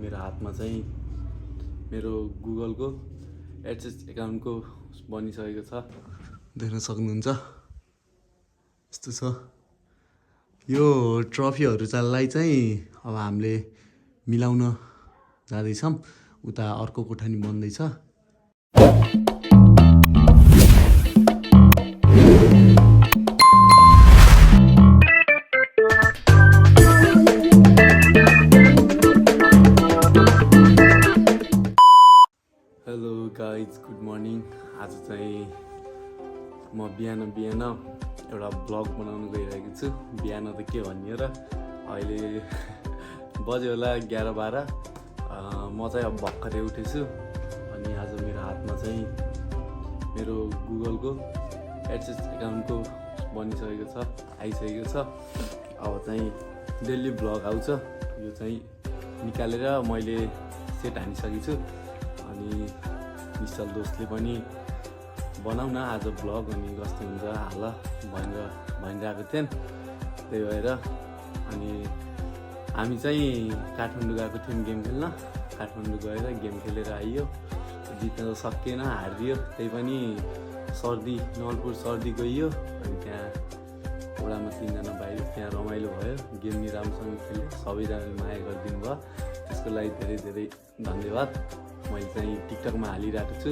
मेरो हातमा चाहिँ मेरो गुगलको एड्सेस एकाउन्टको बनिसकेको छ। देख्न सक्नुहुन्छ यस्तो छ। यो ट्रफीहरूलाई चाहिँ अब हामीले मिलाउन जाँदैछौँ। उता अर्को कोठा नि बन्दैछ। Hello guys, good morning. आज चाहिँ म बिहान एउटा ब्लग बनाउन गइरहेको छु। बिहान त के भन्ने र, अहिले बज्यो होला 11-12। म चाहिँ अब भर्खरै उठेछु अनि आज मेरो हातमा चाहिँ मेरो गुगलको एड्सेस एकाउन्टको बनिसकेको छ, आइसकेको छ। अब चाहिँ डेली ब्लग आउँछ। यो चाहिँ निकालेर मैले सेट हानिसकेको छु अनि विशाल दोस्तले पनि बनाऊ न आज ब्लग, अनि कस्तो हुन्छ हाल भनिरहेको थिएँ। त्यही भएर अनि हामी चाहिँ काठमाडौँ गएको थियौँ गेम खेल्न। काठमाडौँ गएर गेम खेलेर आइयो, जित्न त सकिएन, हारियो। त्यही पनि नवलपुर सर्दी गइयो अनि त्यहाँ वडामा 3जना बाहिर, त्यहाँ रमाइलो भयो। गेम नि राम्रोसँग खेल्यो, सबैजनाले माया गरिदिनु भयो, त्यसको लागि धेरै धेरै धन्यवाद। मैले चाहिँ टिकटकमा हालिरहेको छु।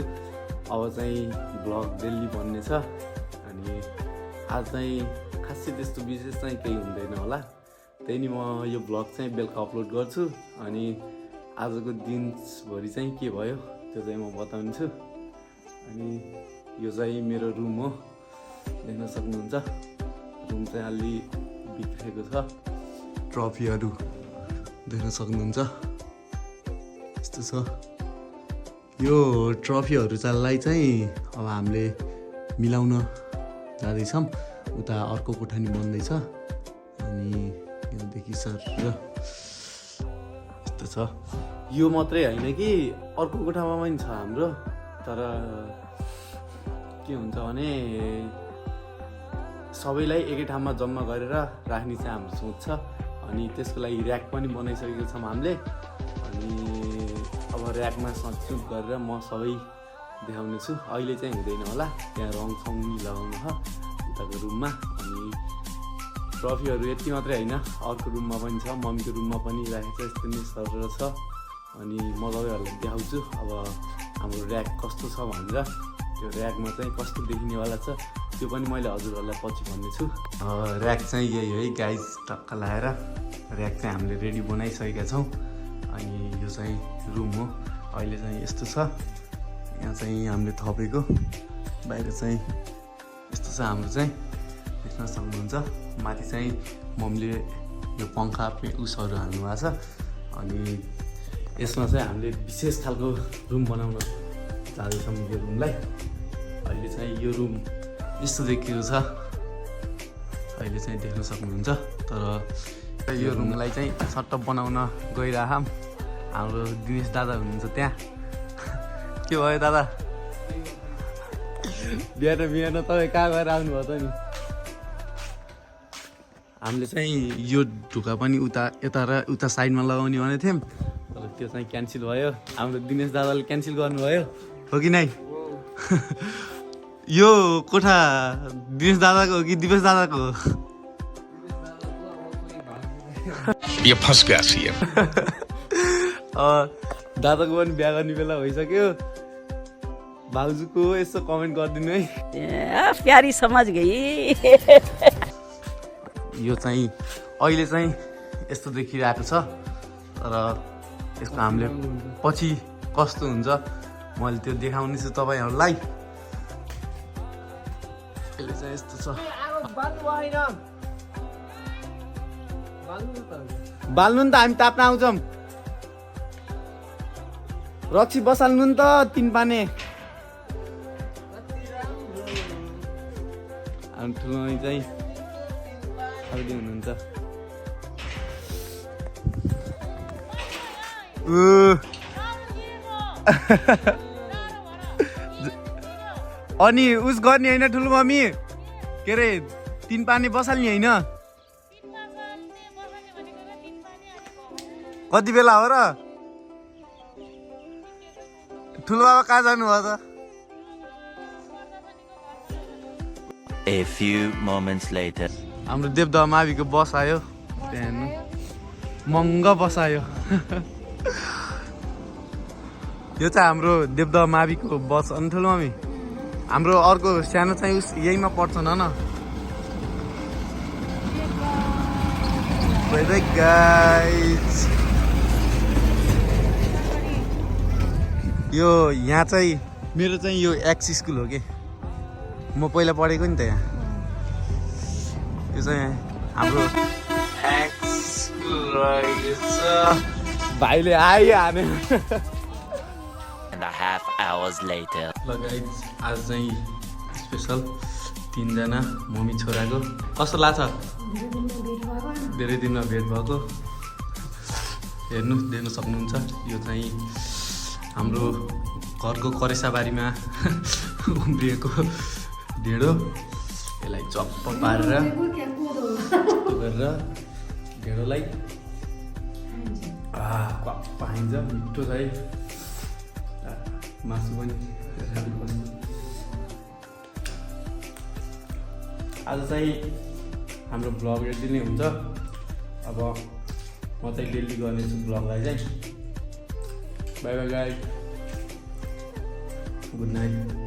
अब चाहिँ ब्लग डेली बन्ने छ अनि आज चाहिँ खासै त्यस्तो विशेष चाहिँ केही हुँदैन होला। त्यही नि म यो ब्लग चाहिँ बेलुका अपलोड गर्छु अनि आजको दिनभरि चाहिँ के भयो त्यो चाहिँ म बताउँछु। अनि यो चाहिँ मेरो रुम हो, देख्न सक्नुहुन्छ। रुम चाहिँ अलि बिग्रेको छ, ट्रफीहरू देख्न सक्नुहुन्छ यस्तो छ। यो ट्रफीहरूलाई चाहिँ अब हामीले मिलाउन जाँदैछौँ। उता अर्को कोठा नि बन्दैछ अनि यहाँदेखि सर यस्तो छ। यो मात्रै होइन कि अर्को कोठामा पनि छ हाम्रो, तर के हुन्छ भने सबैलाई एकै ठाउँमा जम्मा गरेर राख्ने चाहिँ हाम्रो सोच छ। अनि त्यसको लागि ऱ्याक पनि बनाइसकेको छौँ हामीले। अनि अब ऱ्याकमा सचुट गरेर म सबै देखाउने छु। अहिले चाहिँ हुँदैन होला, त्यहाँ रङसङ लगाउनु छ उताको रुममा। अनि ट्रफीहरू यति मात्रै होइन, अर्को रुममा पनि छ, मम्मीको रुममा पनि राखेको छ। यस्तो नै सरेर छ अनि म तपाईँहरूलाई देखाउँछु अब हाम्रो ऱ्याक कस्तो छ भनेर। त्यो ऱ्याकमा चाहिँ कस्तो देखिनेवाला छ त्यो पनि मैले हजुरहरूलाई पछि भन्नेछु। ऱ्याक चाहिँ यही है गाइज, टक्क लगाएर ऱ्याक चाहिँ हामीले रेडी बनाइसकेका छौँ। अनि यो चाहिँ रुम हो, अहिले चाहिँ यस्तो छ। यहाँ चाहिँ हामीले थपेको, बाहिर चाहिँ यस्तो छ हाम्रो चाहिँ, देख्न सक्नुहुन्छ। माथि चाहिँ मम्मीले यो पङ्खा उसहरू हाल्नु भएको छ। अनि यसमा चाहिँ हामीले विशेष खालको रुम बनाउन जाँदैछौँ यो रुमलाई। अहिले चाहिँ यो रुम यस्तो देखिएको छ, अहिले चाहिँ देख्न सक्नुहुन्छ। तर यो रुमलाई चाहिँ सट्टप बनाउन गइरहेछौँ। हाम्रो दिनेश दादा हुनुहुन्छ त्यहाँ। के भयो दादा? बिहान तपाईँ कहाँ गएर आउनुभयो त नि? हामीले चाहिँ यो ढुक्का पनि यता र उता साइडमा लगाउने भनेको थियौँ, तर त्यो चाहिँ क्यान्सल भयो। हाम्रो दिनेश दादाले क्यान्सल गर्नुभयो, हो कि नै? यो कोठा दिनेश दादाको हो कि दिपेश दादाको हो? यो फस गया सी दादाको पनि बिहा गर्ने बेला भइसक्यो। भाउजूको यसो कमेन्ट गरिदिनु है। प्यारी समझ गई। यो चाहिँ अहिले चाहिँ यस्तो देखिरहेको छ, तर यसको हामीले पछि कस्तो हुन्छ मैले त्यो देखाउने छु तपाईँहरूलाई। अहिले चाहिँ यस्तो छ। बाल्नु नि त, हामी ताप्न आउँछौँ। रक्सी बसाल्नु नि त, 3 पाने। हामी ठुलो चाहिँ खालि हुनुहुन्छ। अनि उस गर्ने होइन ठुलो मम्मी, के अरे 3 पानी बसाल्ने होइन? कति बेला हो र? ठुलो बाबा कहाँ जानुभयो त? A few moments later. हाम्रो देवदह माविको बस आयो। त्यहाँ हेर्नु महँगो बस आयो। यो चाहिँ हाम्रो देवदह माविको बस अनि ठुलो मम्मी हाम्रो अर्को सानो चाहिँ उस यहीमा पर्छ न बाइ बाइ गाइज। यो यहाँ चाहिँ मेरो चाहिँ यो एक्स स्कुल हो कि म पहिला पढेको नि त यहाँ। यो चाहिँ हाम्रो एक्स स्कुल रहेछ। भाइले आइहाल्ने। 1.5 hours later. ल गाइज आज चाहिँ स्पेसल 3 जना मम्मी छोराको कस्तो लाग्छ? धेरै दिनमा भेट भएको। हेर्नु देख्न सक्नुहुन्छ यो चाहिँ हाम्रो घरको करेसाबारीमा उम्रिएको ढेँडो। यसलाई चप्प पारेर गरेर ढेँडोलाई पाइन्छ। मिठो चाहिँ मासु पनि। आज चाहिँ हाम्रो भ्लग यति नै हुन्छ। अब म चाहिँ डेली गर्नेछु भ्लगलाई चाहिँ। Bye bye guys, good night.